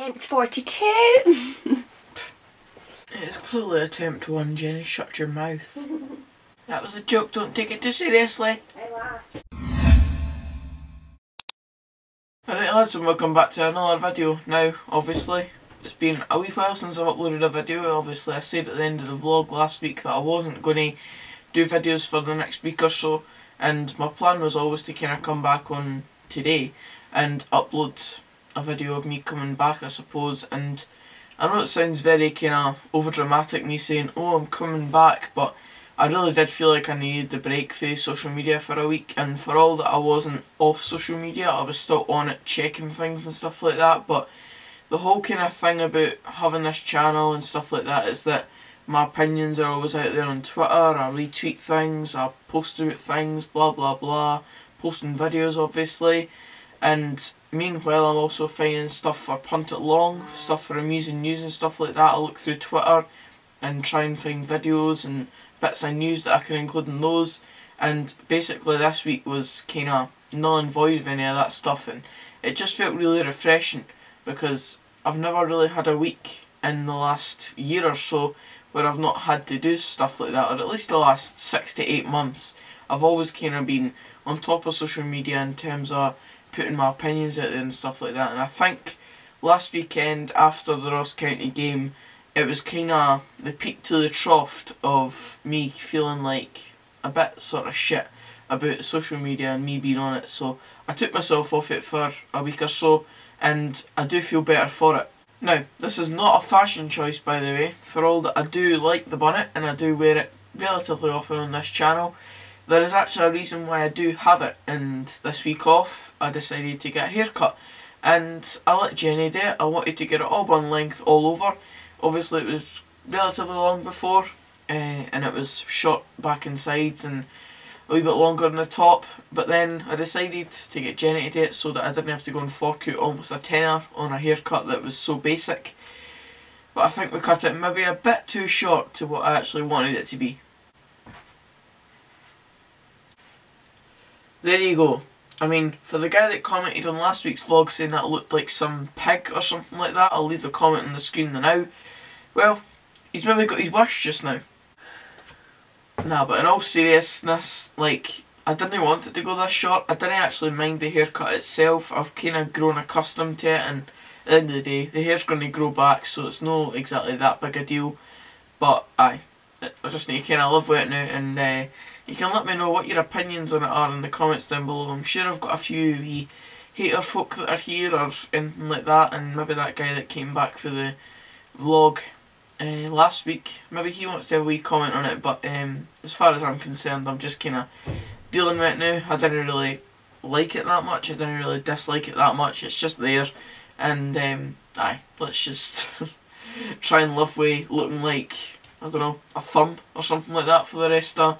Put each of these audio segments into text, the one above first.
Attempt 42. It's clearly attempt 1, Jenny. Shut your mouth. That was a joke, don't take it too seriously. I laughed. Alright lads, and welcome back to another video. Now, obviously, it's been a wee while since I've uploaded a video. Obviously, I said at the end of the vlog last week that I wasn't going to do videos for the next week or so, and my plan was always to kind of come back on today and upload a video of me coming back, I suppose. And I know it sounds very kind of overdramatic, me saying, oh, I'm coming back, but I really did feel like I needed the break for social media for a week, and for all that I wasn't off social media, I was still on it checking things and stuff like that. But the whole kind of thing about having this channel and stuff like that is that my opinions are always out there on Twitter. I retweet things, I post about things, blah blah blah, posting videos obviously, and meanwhile I'm also finding stuff for Punt It Long, stuff for Amusing News and stuff like that. I look through Twitter and try and find videos and bits of news that I can include in those, and basically this week was kind of null and void of any of that stuff, and it just felt really refreshing because I've never really had a week in the last year or so where I've not had to do stuff like that, or at least the last 6 to 8 months. I've always kind of been on top of social media in terms of putting my opinions out there and stuff like that, and I think last weekend after the Ross County game, it was kind of the peak to the trough of me feeling like a bit sort of shit about social media and me being on it, so I took myself off it for a week or so, and I do feel better for it. Now, this is not a fashion choice, by the way. For all that I do like the bonnet and I do wear it relatively often on this channel, there is actually a reason why I do have it, and this week off I decided to get a haircut, and I let Jenny do it. I wanted to get it all bun length all over. Obviously it was relatively long before, and it was short back and sides and a wee bit longer on the top, but then I decided to get Jenny to do it so that I didn't have to go and fork out almost a tenner on a haircut that was so basic. But I think we cut it maybe a bit too short to what I actually wanted it to be. There you go. I mean, for the guy that commented on last week's vlog saying that it looked like some pig or something like that, I'll leave the comment on the screen now. Well, he's maybe got his wish just now. Nah, but in all seriousness, like, I didn't want it to go this short. I didn't actually mind the haircut itself. I've kind of grown accustomed to it, and at the end of the day, the hair's going to grow back, so it's not exactly that big a deal. But aye, I just need to kind of live with it now, and you can let me know what your opinions on it are in the comments down below. I'm sure I've got a few wee hater folk that are here or anything like that, and maybe that guy that came back for the vlog last week, maybe he wants to have a wee comment on it, but as far as I'm concerned, I'm just kind of dealing with it now. I didn't really like it that much, I didn't really dislike it that much, it's just there, and aye, let's just try and live with looking like, I don't know, a thumb or something like that for the rest of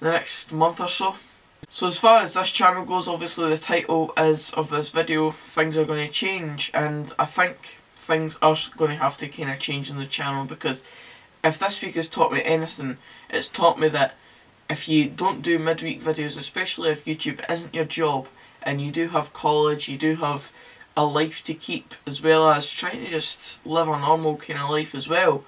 the next month or so. So as far as this channel goes, obviously the title is of this video, things are going to change, and I think things are going to have to kind of change on the channel, because if this week has taught me anything, it's taught me that if you don't do midweek videos, especially if YouTube isn't your job and you do have college, you do have a life to keep, as well as trying to just live a normal kind of life as well,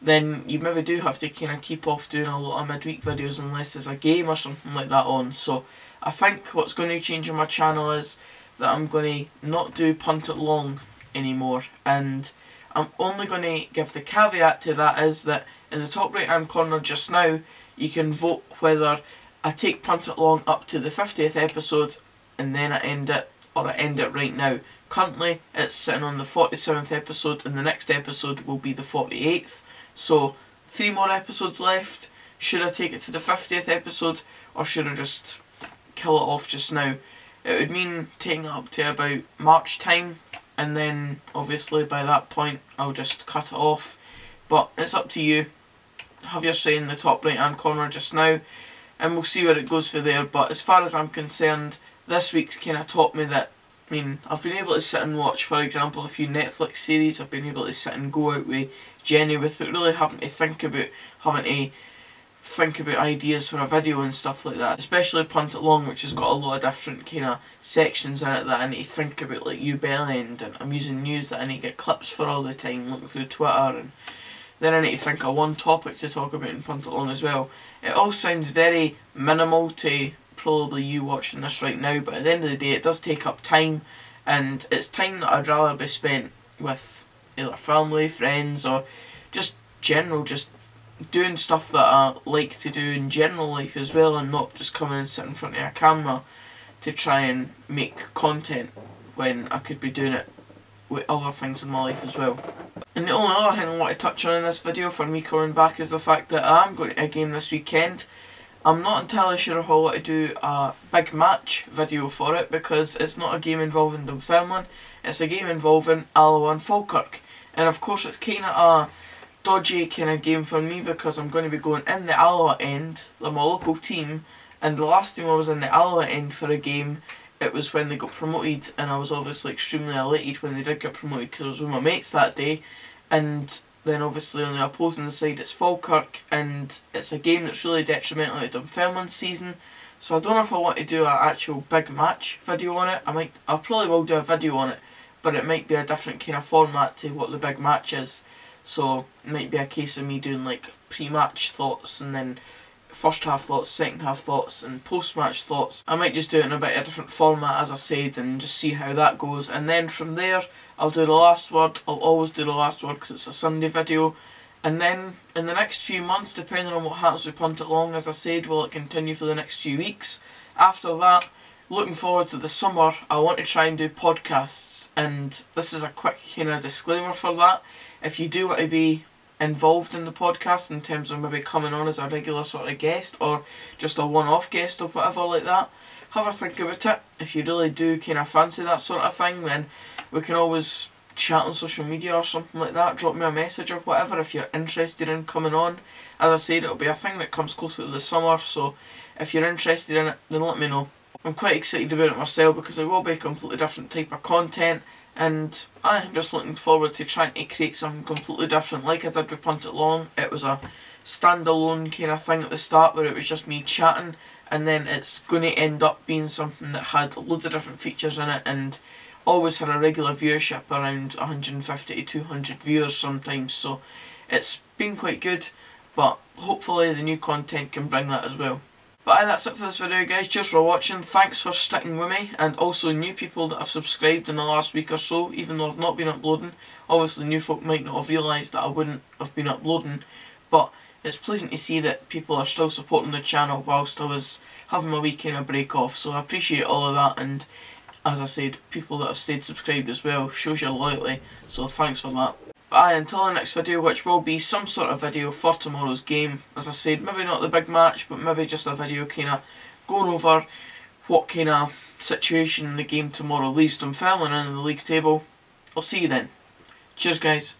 then you maybe do have to kind of keep off doing a lot of midweek videos unless there's a game or something like that on. So I think what's going to change on my channel is that I'm going to not do Punt It Long anymore, and I'm only going to give the caveat to that is that in the top right hand corner just now you can vote whether I take Punt It Long up to the 50th episode and then I end it, or I end it right now. Currently it's sitting on the 47th episode, and the next episode will be the 48th, so 3 more episodes left. Should I take it to the 50th episode, or should I just kill it off just now? It would mean taking it up to about March time, and then obviously by that point I'll just cut it off, but it's up to you. Have your say in the top right hand corner just now, and we'll see where it goes for there. But as far as I'm concerned, this week's kind of taught me that, I mean, I've been able to sit and watch, for example, a few Netflix series. I've been able to sit and go out with Jenny without really having to think about having to think about ideas for a video and stuff like that, especially Punt It Long, which has got a lot of different kind of sections in it that I need to think about, like Bellend, and I'm using news that I need to get clips for all the time, looking through Twitter, and then I need to think of one topic to talk about in Punt It Long as well. It all sounds very minimal to probably you watching this right now, but at the end of the day it does take up time, and it's time that I'd rather be spent with either family, friends, or just doing stuff that I like to do in general life as well, and not just coming and sitting in front of a camera to try and make content when I could be doing it with other things in my life as well. And the only other thing I want to touch on in this video for me coming back is the fact that I am going to a game this weekend. I'm not entirely sure how I want to do a big match video for it, because it's not a game involving Dunfermline, it's a game involving Alloa and Falkirk. And of course it's kind of a dodgy kind of game for me, because I'm going to be going in the Alloa end, they're my local team, and the last time I was in the Alloa end for a game, it was when they got promoted, and I was obviously extremely elated when they did get promoted because I was with my mates that day. And then obviously on the opposing side it's Falkirk, and it's a game that's really detrimental to Dunfermline's season, so I don't know if I want to do an actual big match video on it. I probably will do a video on it, but it might be a different kind of format to what the big match is. So it might be a case of me doing like pre-match thoughts, and then first half thoughts, second half thoughts, and post-match thoughts. I might just do it in a bit of a different format, as I said, and just see how that goes. And then from there I'll do the last word. I'll always do the last word because it's a Sunday video. And then in the next few months, depending on what happens with Punt It Long, as I said, will it continue for the next few weeks. After that, looking forward to the summer, I want to try and do podcasts, and this is a quick kind of disclaimer for that. If you do want to be involved in the podcast in terms of maybe coming on as a regular sort of guest, or just a one-off guest or whatever like that, have a think about it. If you really do kind of fancy that sort of thing, then we can always chat on social media or something like that. Drop me a message or whatever if you're interested in coming on. As I said, it'll be a thing that comes closer to the summer, so if you're interested in it, then let me know. I'm quite excited about it myself because it will be a completely different type of content, and I'm just looking forward to trying to create something completely different like I did with Punt It Long. It was a standalone kind of thing at the start where it was just me chatting, and then it's going to end up being something that had loads of different features in it, and always had a regular viewership around 150 to 200 viewers sometimes, so it's been quite good, but hopefully the new content can bring that as well. But aye, that's it for this video guys. Cheers for watching, thanks for sticking with me, and also new people that have subscribed in the last week or so, even though I've not been uploading. Obviously new folk might not have realised that I wouldn't have been uploading, but it's pleasant to see that people are still supporting the channel whilst I was having my wee kind of break off, so I appreciate all of that. And as I said, people that have stayed subscribed as well, shows your loyalty, so thanks for that. But aye, until the next video, which will be some sort of video for tomorrow's game. As I said, maybe not the big match, but maybe just a video kind of going over what kind of situation the game tomorrow leaves Dunfermline in the league table. I'll see you then. Cheers guys.